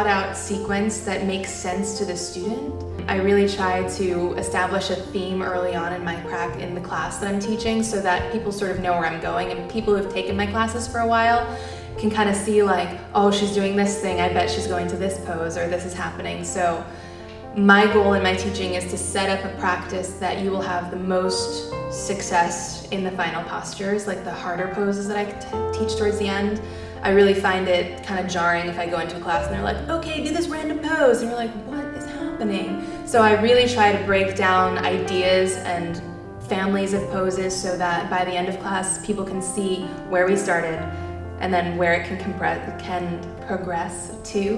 thought out sequence that makes sense to the student. I really try to establish a theme early on in in the class that I'm teaching so that people sort of know where I'm going, and people who've taken my classes for a while can kind of see like, oh, she's doing this thing, I bet she's going to this pose, or this is happening. So my goal in my teaching is to set up a practice that you will have the most success in the final postures, like the harder poses that I teach towards the end. I really find it kind of jarring if I go into a class and they're like, okay, do this random pose, and you're like, what is happening? So I really try to break down ideas and families of poses so that by the end of class, people can see where we started and then where it can progress to.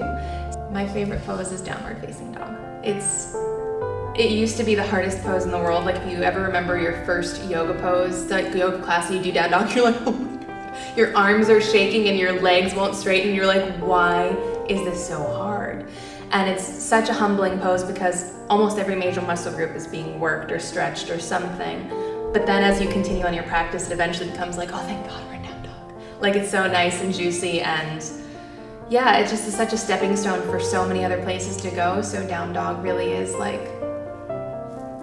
My favorite pose is downward facing dog. It used to be the hardest pose in the world. Like if you ever remember your first yoga pose, like yoga class, you do down dog, you're like, oh my God. Your arms are shaking and your legs won't straighten. You're like, why is this so hard? And it's such a humbling pose because almost every major muscle group is being worked or stretched or something. But then as you continue on your practice, it eventually becomes like, oh, thank God we're in down dog. Like it's so nice and juicy, and yeah, it just is such a stepping stone for so many other places to go. So down dog really is like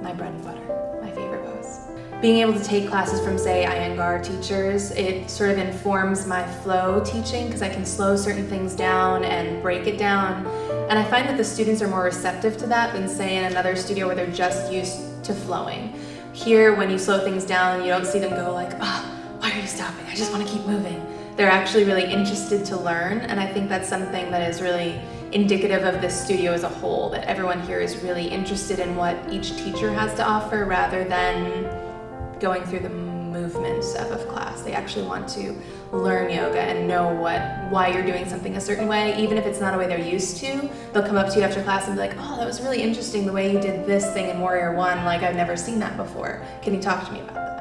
my bread and butter, my favorite pose. Being able to take classes from, say, Iyengar teachers, it sort of informs my flow teaching because I can slow certain things down and break it down. And I find that the students are more receptive to that than, say, in another studio where they're just used to flowing. Here, when you slow things down, you don't see them go like, why are you stopping? I just want to keep moving. They're actually really interested to learn, and I think that's something that is really indicative of this studio as a whole, that everyone here is really interested in what each teacher has to offer rather than going through the movements of a class. They actually want to learn yoga and know why you're doing something a certain way, even if it's not a way they're used to. They'll come up to you after class and be like, oh, that was really interesting the way you did this thing in Warrior One, like I've never seen that before. Can you talk to me about that?